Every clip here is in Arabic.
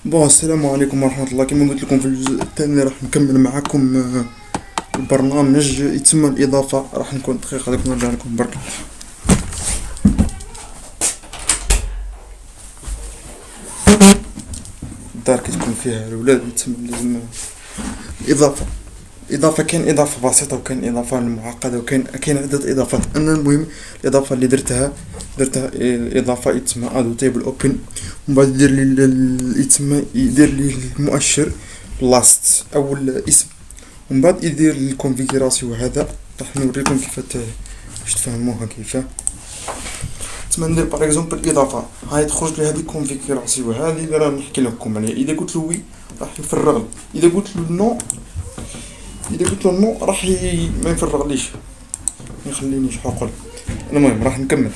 السلام عليكم ورحمة الله. كما قلت لكم في الجزء الثاني راح نكمل معكم البرنامج يتم الإضافة. راح نكون دقيقة هذاك نرجع لكم برك. الدار كي تكون فيها الولاد يتم لازم الإضافة. كاين إضافة بسيطة وكاين إضافة معقدة وكاين عدة إضافات. أنا المهم الإضافة اللي درتها الإضافة يتم أدو تيبل أوبن، ومن بعد يدير لي المؤشر لاست أو الاسم، ومن بعد يدير الكونفيغوراسيون. هذا راح نوريكم كيف باش تفهموها كيفاه. تما ندير باغ اكزومبل الاضافه هاي تخرج لي هذه الكونفيغوراسيون هذه اللي رانا نحكي لكم عليها. اذا قلت له وي راح يفرغ لي، اذا قلت له نو راح ما يفرغليش، ما يخلينيش حقل. المهم راح نكمل.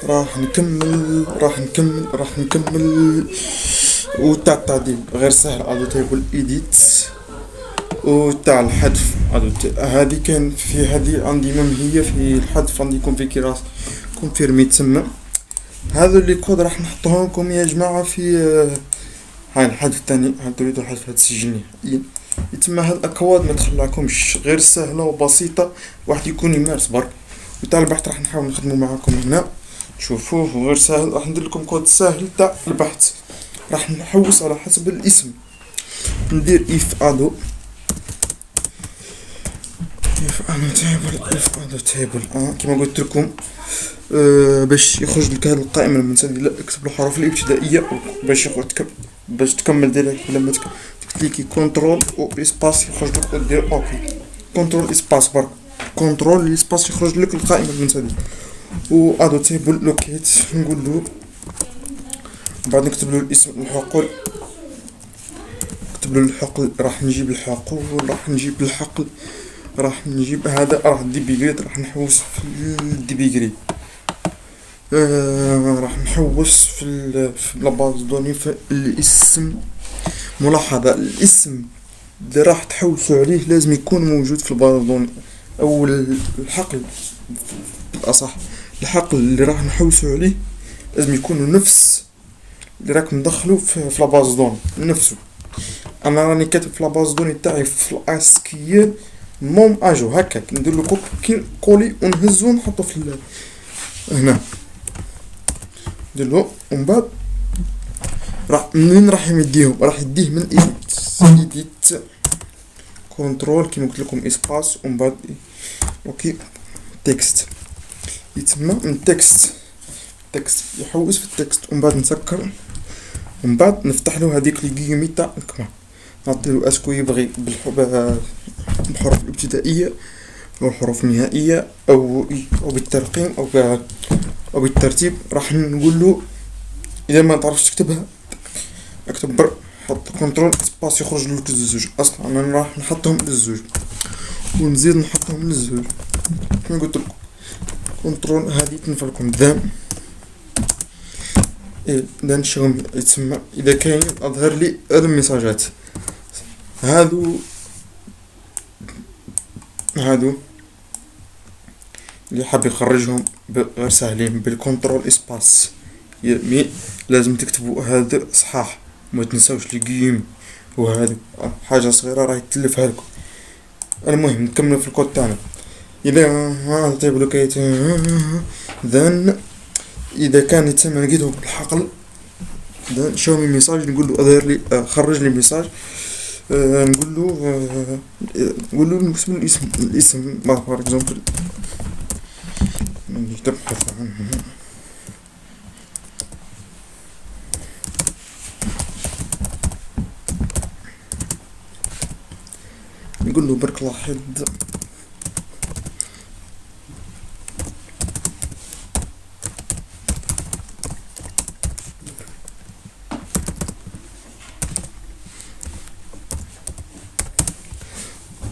راح نكمل وتاع التعديل غير سهل. ادو تيبل ايديت وتاع الحذف هذه كان في هذه عندي ممهية في الحذف، عندي كونفيرمي تسمى. هذا اللي كود راح نحطهم لكم يا جماعة في هاي الحذف الثاني. هل تريدوا الحذف هذا السجل يتم هاد الاكواد ما تخلعكمش، غير سهلة وبسيطة، واحد يكون يمارس برك. وتاع البحث راح نحاول نخدمه معاكم هنا، شوفوه غير سهل. راح ندير لكم كود سهل تاع البحث. راح نحوس على حسب الاسم. ندير اف ادو تيبل كما قلت لكم باش يخرج لك هذه القائمه المنسدله. لا اكتب له الحروف الابتدائيه باش تكمل ديريكت. لما تكليكي كنترول او اسباس يخرج لك ودير اوكي. كنترول اسباس برك، كنترول اسباس يخرج لك القائمه المنسدله. وادو تيبل لوكيت نقول له، بعد نكتب له الاسم الحقل. راح نجيب هذا راح ديبيجريد. راح نحوس في الديبيجريد. راح نحوس في لاباز دوني في الاسم. ملاحظة الاسم اللي راح تحوسوا عليه لازم يكون موجود في الباز دوني، او الحقل بالاصح. الحقل اللي راح نحوسوا عليه لازم يكون نفس اللي راك مدخله في لاباز دوني نفسه. انا راني كاتب في لاباز دوني تاعي في الاسكيال موم اجو هكاك. ندير له كولي ونهزو ونحطو في هنا ندير له. ومن بعد منين راح يمديهم؟ راح يديه من ايديت كنترول كيما قلت لكم اسباس، ومن بعد اوكي تكست. يتسمى من تكست يحوس في التكست. ومن بعد نسكر، ومن بعد نفتح له هذيك الجيمي تاع الكما. نعطيلو اسكو يبغي بالحروف الابتدائية او الحروف النهائية او بالترقيم او بالترتيب. راح نقول له اذا ما تعرفش تكتبها اكتب بر، حط كنترول سباس يخرج لك الزوج. اصلا انا راح نحطهم للزوج ونزيد نحطهم للزوج كما قلت لكم. كنترول هذه تنفع لكم ذا نشوف يتسمى اذا كاين اظهر لي الميساجات. هادو اللي حاب يخرجهم غير سهلين بالكنترول اسباس. مي لازم تكتبوا هذا صحاح، ما تنساوش لي قيم. وهذا حاجه صغيره راهي تلفها لكم. المهم نكمل في الكود تاعنا. اذا طيب لوكيت ذن اذا كان يتسمى لقيته بالحقل ذن شو مي ميساج. نقول له اظهر لي خرج لي ميساج. نقول له اسم الاسم فور اكزومبل تبحث عنه. نقول له برك لاحظ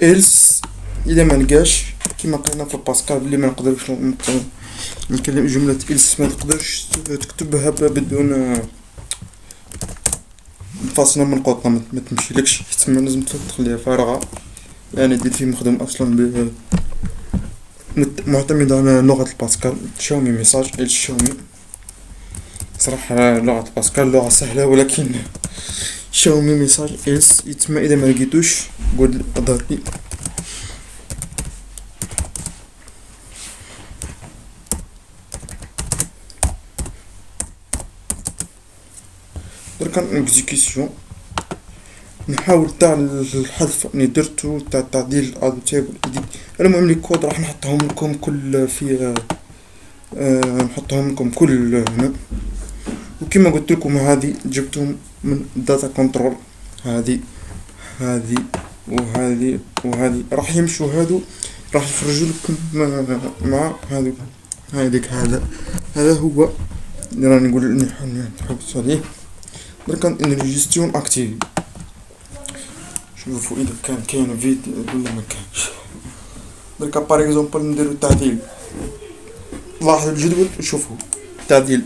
إلس إذا ما لقاش كيما قلنا في باسكال بلي ما نقدرش نكلم جملة إلس ما تقدرش تكتبها بدون فاصلة من القطة ما تمشيلكش. تسمى لازم تخليها فارغة. يعني دير فيه مخدوم أصلا معتمد على لغة الباسكال. شاومي ميساج إلس شاومي صراحة لغة باسكال لغة سهلة، ولكن شاومي ميساج إلس يتم إذا ما لقيتوش قول اظهر لي. دركا اكزيكيسيون نحاول تاع الحذف اني درتو تاع تعديل الادو تاعي والإيديت. المهم لي كود راح نحطهم لكم كل في نحطهم لكم كل هنا. وكما قلت لكم هذه جبتهم من داتا كنترول، هذه هذه وهذه وهذه راح يمشوا هادو، راح يخرجوا لكم مع هذو هذيك. هذا هو اللي راني نقول اني نحوس عليه. دركا انريجيستيون اكتيف، شوفوا اذا كاين فيديو ولا ما كانش. دركا بار اكزومبل نديرو التعديل، لاحظ الجدول شوفوا التعديل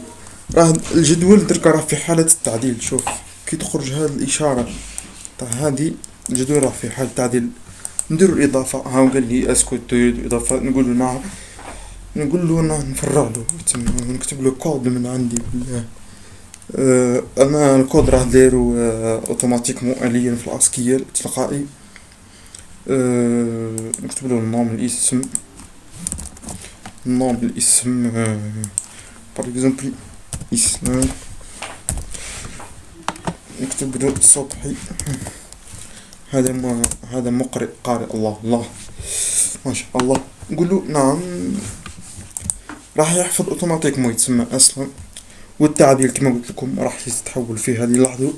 راه الجدول دركا راه في حالة التعديل. شوف كي تخرج هذه الاشارة تاع هذه الجدول راه في حالة تعديل. نديرو الاضافة، ها قال لي اسكو تريد اضافة، نقول له نعم، نقول له نفرغ له نكتب له كود من عندي انا الكود راه دايرو اوتوماتيكمون اليا في الاسكيال تلقائي. نكتب له النوم الاسم، النوم الاسم بار اكزومبل اسلام، نكتب له سطحي. هذا مقرئ قارئ الله الله ما شاء الله. نقول له نعم، راح يحفظ اوتوماتيكمون يتسمى اصلا. والتعديل كما قلت لكم راح يتحول فيه هذه اللحظة.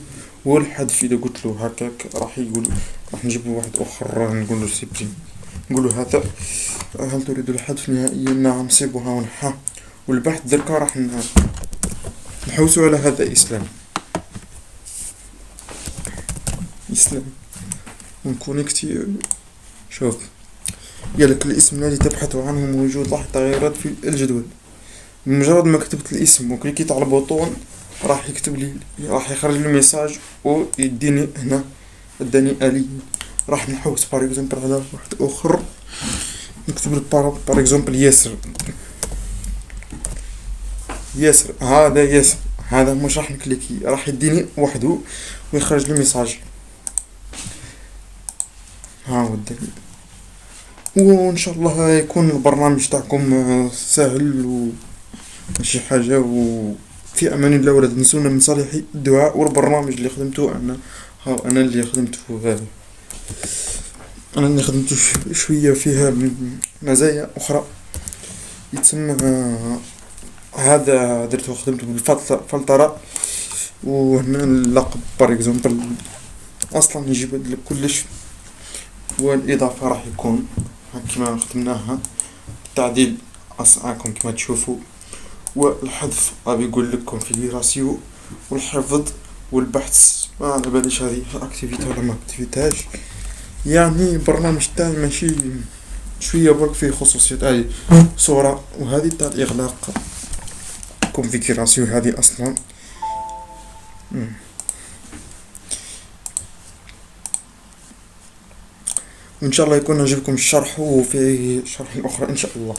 والحذف اذا قلت له هكاك راح يقول راح نجيب له واحد اخر نقول له سيبريم، نقول له هذا هل تريد الحذف نهائيا؟ نعم سيبها ونحا. والبحث دركا راح نحوسو على هذا اسلام ونكونكتي. شوف يالك الاسم الذي تبحث عنه موجود، لاحظ تغيرات في الجدول. بمجرد ما كتبت الاسم وكليكيت على البوطون راح يكتب لي، راح يخرج لي ميساج ويديني هنا اداني آلية. راح نحوس بار اكزومبل على واحد اخر، نكتب له بار اكزومبل ياسر هذا ياسر، هذا مش راح نكليكي راح يديني وحده ويخرج لي ميساج. ها وداني. وان شاء الله يكون البرنامج تاعكم سهل وماشي حاجة. وفي امان الله. ولا تنسونا من صالح الدعاء. والبرنامج اللي خدمته انا اللي خدمته شوية فيها من مزايا اخرى يتسمى هذا درته خدمته بالفلترة. وهنا اللقب بار اكزومبل اصلا يجيب لك كلش. والاضافة راح يكون كما خدمناها، التعديل أسعاكم كما تشوفوا. والحذف غادي يقول لك كونفيغوراسيون. والحفظ والبحث ما على باليش هذه اكتيفيتي ولا ما اكتيفيتاش. يعني برنامج تاعي ماشي شوية برك فيه خصوصيات هاي صورة. وهذه تاع الاغلاق كونفيغوراسيون هذه اصلا. وان شاء الله يكون عجبكم الشرح، وفي شرح اخرى ان شاء الله.